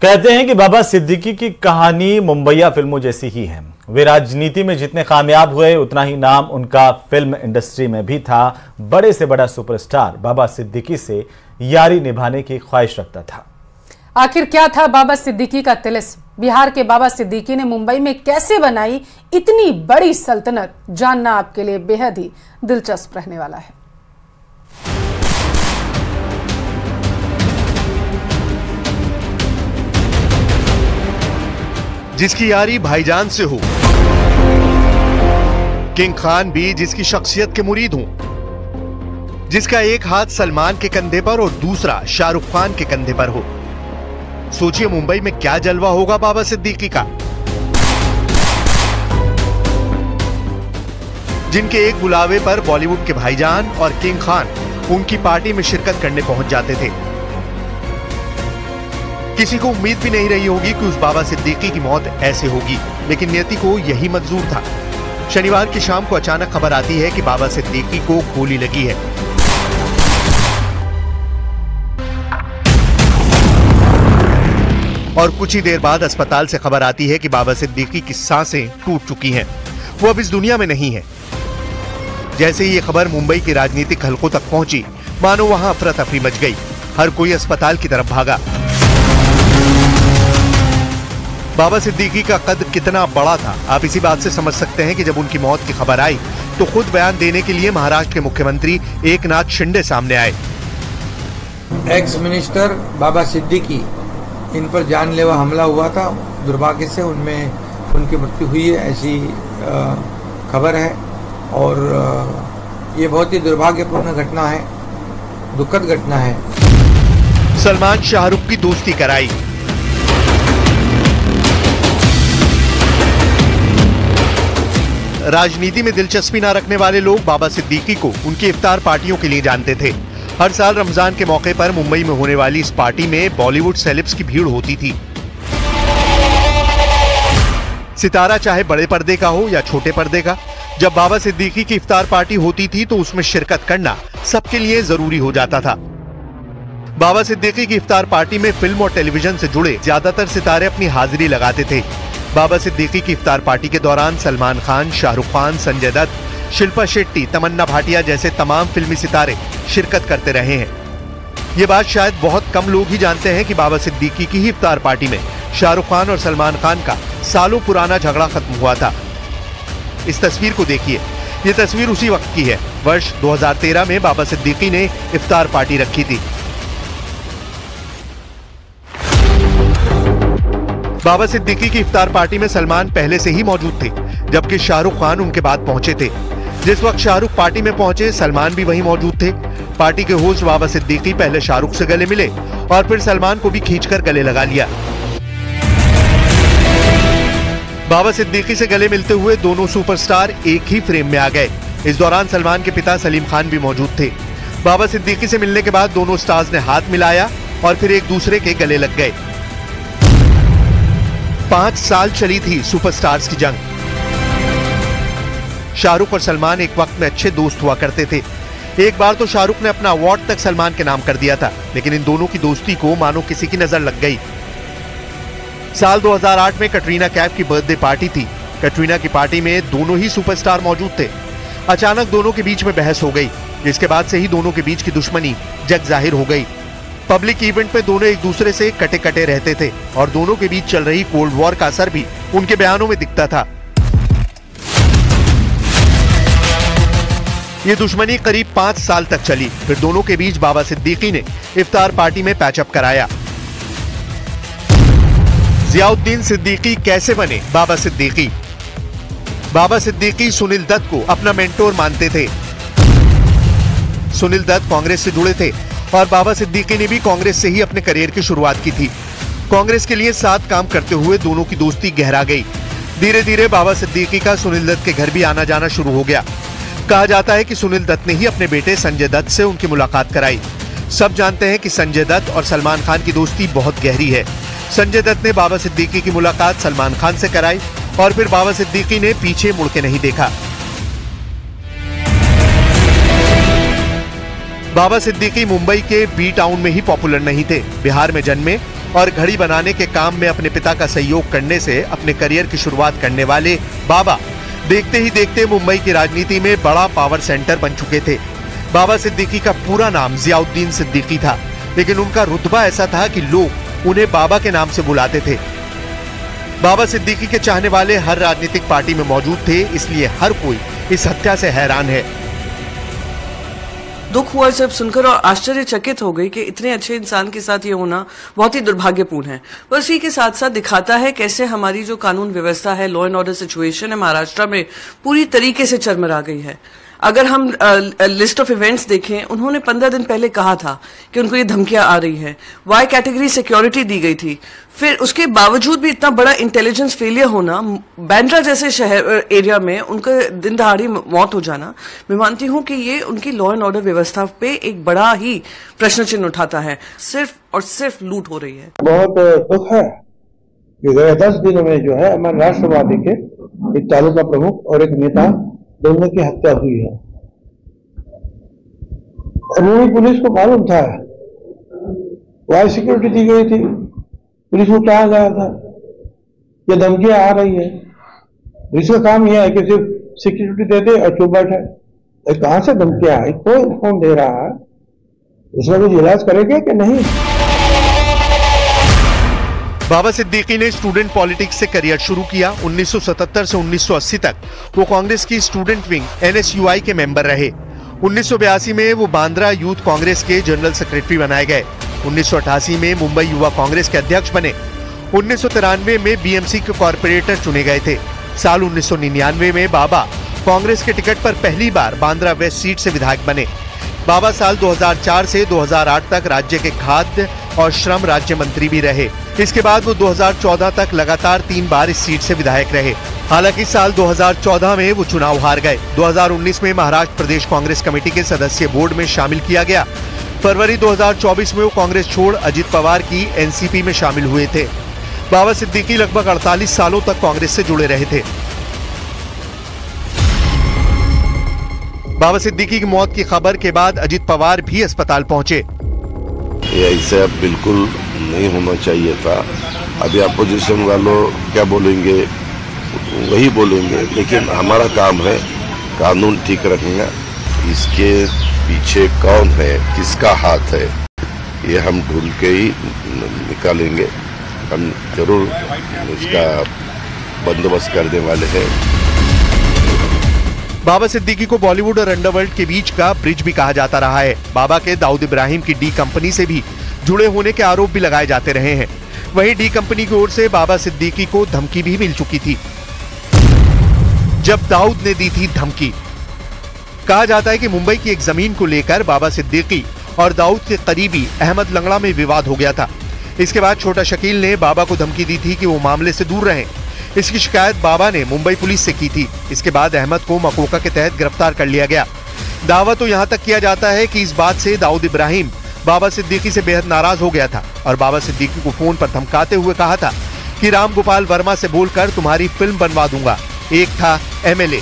कहते हैं कि बाबा सिद्दीकी की कहानी मुंबईया फिल्मों जैसी ही है। वे राजनीति में जितने कामयाब हुए उतना ही नाम उनका फिल्म इंडस्ट्री में भी था। बड़े से बड़ा सुपरस्टार बाबा सिद्दीकी से यारी निभाने की ख्वाहिश रखता था। आखिर क्या था बाबा सिद्दीकी का तिलिस्म? बिहार के बाबा सिद्दीकी ने मुंबई में कैसे बनाई इतनी बड़ी सल्तनत? जानना आपके लिए बेहद ही दिलचस्प रहने वाला है। जिसकी यारी भाईजान से हो, किंग खान भी जिसकी शख्सियत के मुरीद हों, जिसका एक हाथ सलमान के कंधे पर और दूसरा शाहरुख खान के कंधे पर हो। सोचिए मुंबई में क्या जलवा होगा बाबा सिद्दीकी का। जिनके एक बुलावे पर बॉलीवुड के भाईजान और किंग खान उनकी पार्टी में शिरकत करने पहुंच जाते थे। किसी को उम्मीद भी नहीं रही होगी कि उस बाबा सिद्दीकी की मौत ऐसे होगी, लेकिन नियति को यही मंजूर था। शनिवार की शाम को अचानक खबर आती है कि बाबा सिद्दीकी को गोली लगी है। और कुछ ही देर बाद अस्पताल से खबर आती है कि बाबा सिद्दीकी की सांसें टूट चुकी हैं। वो अब इस दुनिया में नहीं है। जैसे ही ये खबर मुंबई के राजनीतिक हलकों तक पहुंची, मानो वहां अफरा तफरी मच गई। हर कोई अस्पताल की तरफ भागा। बाबा सिद्दीकी का कद कितना बड़ा था, आप इसी बात से समझ सकते हैं कि जब उनकी मौत की खबर आई तो खुद बयान देने के लिए महाराष्ट्र के मुख्यमंत्री एकनाथ शिंदे सामने आए। एक्स मिनिस्टर बाबा सिद्दीकी, इन पर जानलेवा हमला हुआ था। दुर्भाग्य से उनमें उनकी मृत्यु हुई है, ऐसी खबर है। और ये बहुत ही दुर्भाग्यपूर्ण घटना है, दुखद घटना है। सलमान शाहरुख की दोस्ती कराई। राजनीति में दिलचस्पी न रखने वाले लोग बाबा सिद्दीकी को उनकी इफ्तार पार्टियों के लिए जानते थे। हर साल रमजान के मौके पर मुंबई में होने वाली इस पार्टी में बॉलीवुड सेलेब्स की भीड़ होती थी। सितारा चाहे बड़े पर्दे का हो या छोटे पर्दे का, जब बाबा सिद्दीकी की इफ्तार पार्टी होती थी तो उसमें शिरकत करना सबके लिए जरूरी हो जाता था। बाबा सिद्दीकी की इफ्तार पार्टी में फिल्म और टेलीविजन से जुड़े ज्यादातर सितारे अपनी हाजिरी लगाते थे। बाबा सिद्दीकी की इफ्तार पार्टी के दौरान सलमान खान, शाहरुख खान, संजय दत्त, शिल्पा शेट्टी, तमन्ना भाटिया जैसे तमाम फिल्मी सितारे शिरकत करते रहे हैं। ये बात शायद बहुत कम लोग ही जानते हैं कि बाबा सिद्दीकी की ही इफ्तार पार्टी में शाहरुख खान और सलमान खान का सालों पुराना झगड़ा खत्म हुआ था। इस तस्वीर को देखिए, ये तस्वीर उसी वक्त की है। वर्ष 2013 में बाबा सिद्दीकी ने इफ्तार पार्टी रखी थी। बाबा सिद्दीकी की इफ्तार पार्टी में सलमान पहले से ही मौजूद थे, जबकि शाहरुख खान उनके बाद पहुंचे थे। जिस वक्त शाहरुख पार्टी में पहुंचे, सलमान भी वहीं मौजूद थे। पार्टी के होस्ट बाबा सिद्दीकी पहले शाहरुख से गले मिले और फिर सलमान को भी खींचकर गले लगा लिया। बाबा सिद्दीकी से गले मिलते हुए दोनों सुपरस्टार एक ही फ्रेम में आ गए। इस दौरान सलमान के पिता सलीम खान भी मौजूद थे। बाबा सिद्दीकी से मिलने के बाद दोनों स्टार्स ने हाथ मिलाया और फिर एक दूसरे के गले लग गए। 5 साल चली थी सुपरस्टार्स की जंग। शाहरुख और सलमान एक वक्त में अच्छे दोस्त हुआ करते थे। एक बार तो शाहरुख ने अपना अवार्ड तक सलमान के नाम कर दिया था, लेकिन इन दोनों की दोस्ती को मानो किसी की नजर लग गई। साल 2008 में कटरीना कैफ की बर्थडे पार्टी थी। कटरीना की पार्टी में दोनों ही सुपरस्टार मौजूद थे। अचानक दोनों के बीच में बहस हो गई, जिसके बाद से ही दोनों के बीच की दुश्मनी जग जाहिर हो गई। पब्लिक इवेंट में दोनों एक दूसरे से कटे कटे रहते थे और दोनों के बीच चल रही कोल्ड वॉर का असर भी उनके बयानों में दिखता था। ये दुश्मनी करीब 5 साल तक चली। फिर दोनों के बीच बाबा सिद्दीकी ने इफ्तार पार्टी में पैचअप कराया। जियाउद्दीन सिद्दीकी कैसे बने बाबा सिद्दीकी? बाबा सिद्दीकी सुनील दत्त को अपना मेंटोर मानते थे। सुनील दत्त कांग्रेस से जुड़े थे और बाबा सिद्दीकी ने भी कांग्रेस से ही अपने करियर की शुरुआत की थी। कांग्रेस के लिए साथ काम करते हुए दोनों की दोस्ती गहरा गई। धीरे धीरे बाबा सिद्दीकी का सुनील दत्त के घर भी आना जाना शुरू हो गया। कहा जाता है कि सुनील दत्त ने ही अपने बेटे संजय दत्त से उनकी मुलाकात कराई। सब जानते हैं कि संजय दत्त और सलमान खान की दोस्ती बहुत गहरी है। संजय दत्त ने बाबा सिद्दीकी की मुलाकात सलमान खान से कराई और फिर बाबा सिद्दीकी ने पीछे मुड़ के नहीं देखा। बाबा सिद्दीकी मुंबई के बी टाउन में ही पॉपुलर नहीं थे। बिहार में जन्मे और घड़ी बनाने के काम में अपने पिता का सहयोग करने से अपने करियर की शुरुआत करने वाले बाबा देखते ही देखते मुंबई की राजनीति में बड़ा पावर सेंटर बन चुके थे। बाबा सिद्दीकी का पूरा नाम जियाउद्दीन सिद्दीकी था, लेकिन उनका रुतबा ऐसा था कि लोग उन्हें बाबा के नाम से बुलाते थे। बाबा सिद्दीकी के चाहने वाले हर राजनीतिक पार्टी में मौजूद थे, इसलिए हर कोई इस हत्या से हैरान है। दुख हुआ जब सुनकर और आश्चर्यचकित हो गई कि इतने अच्छे इंसान के साथ ये होना बहुत ही दुर्भाग्यपूर्ण है। पर इसी के साथ साथ दिखाता है कैसे हमारी जो कानून व्यवस्था है, लॉ एंड ऑर्डर सिचुएशन है महाराष्ट्र में पूरी तरीके से चरमरा गई है। अगर हम लिस्ट ऑफ इवेंट्स देखें, उन्होंने 15 दिन पहले कहा था कि उनको ये धमकियां आ रही हैं, वाई कैटेगरी सिक्योरिटी दी गई थी। फिर उसके बावजूद भी इतना बड़ा इंटेलिजेंस फेलियर होना, बांद्रा जैसे शहर एरिया में उनका दिन दहाड़ी मौत हो जाना, मैं मानती हूं कि ये उनकी लॉ एंड ऑर्डर व्यवस्था पे एक बड़ा ही प्रश्न चिन्ह उठाता है। सिर्फ और सिर्फ लूट हो रही है। बहुत दुख है कि गए 10 दिनों में जो है हमारे राष्ट्रवादी के एक तालुका प्रमुख और एक नेता दोनों की हत्या हुई है। मुंबई पुलिस को मालूम था, वाई सिक्योरिटी दी गई थी, पुलिस को कहा गया था ये धमकियां आ रही है। पुलिस का काम यह है कि सिर्फ सिक्योरिटी दे दे और चुप बैठे। कहां से धमकियां आई, कौन दे रहा है, उसका कुछ इलाज करेंगे कि नहीं। बाबा सिद्दीकी ने स्टूडेंट पॉलिटिक्स से करियर शुरू किया। 1977 से 1980 तक वो कांग्रेस की स्टूडेंट विंग NSUI के मेंबर रहे। 1982 में वो बांद्रा यूथ कांग्रेस के जनरल सेक्रेटरी बनाए गए। 1988 में मुंबई युवा कांग्रेस के अध्यक्ष बने। 1993 में BMC के कॉर्पोरेटर चुने गए थे। साल 1999 में बाबा कांग्रेस के टिकट पर पहली बार बांद्रा वेस्ट सीट से विधायक बने। बाबा साल 2004 से 2008 तक राज्य के खाद्य और श्रम राज्य मंत्री भी रहे। इसके बाद वो 2014 तक लगातार 3 बार इस सीट से विधायक रहे। हालांकि साल 2014 में वो चुनाव हार गए। 2019 में महाराष्ट्र प्रदेश कांग्रेस कमेटी के सदस्य बोर्ड में शामिल किया गया। फरवरी 2024 में वो कांग्रेस छोड़ अजित पवार की NCP में शामिल हुए थे। बाबा सिद्दीकी लगभग 48 सालों तक कांग्रेस से जुड़े रहे थे। बाबा सिद्दीकी की मौत की खबर के बाद अजित पवार भी अस्पताल पहुंचे। ऐसे अब बिल्कुल नहीं होना चाहिए था। अभी अपोजिशन वालों क्या बोलेंगे वही बोलेंगे, लेकिन हमारा काम है कानून ठीक रखना। इसके पीछे कौन है, किसका हाथ है, ये हम ढूंढ के ही निकालेंगे। हम जरूर इसका बंदोबस्त करने वाले हैं। बाबा सिद्दीकी को बॉलीवुड और अंडरवर्ल्ड के बीच का ब्रिज भी कहा जाता रहा है। बाबा के दाऊद इब्राहिम की डी कंपनी से भी जुड़े होने के आरोप भी लगाए जाते रहे हैं। वहीं डी कंपनी की ओर से बाबा सिद्दीकी को धमकी भी मिल चुकी थी, जब दाऊद ने दी थी धमकी। कहा जाता है कि मुंबई की एक जमीन को लेकर बाबा सिद्दीकी और दाऊद के करीबी अहमद लंगड़ा में विवाद हो गया था। इसके बाद छोटा शकील ने बाबा को धमकी दी थी कि वो मामले से दूर रहें। इसकी शिकायत बाबा ने मुंबई पुलिस से की थी। इसके बाद अहमद को मकोका के तहत गिरफ्तार कर लिया गया। दावा तो यहां तक किया जाता है कि इस बात से दाऊद इब्राहिम बाबा सिद्दीकी से बेहद नाराज हो गया था और बाबा सिद्दीकी को फोन पर धमकाते हुए कहा था कि राम गोपाल वर्मा से बोलकर तुम्हारी फिल्म बनवा दूंगा। एक था MLA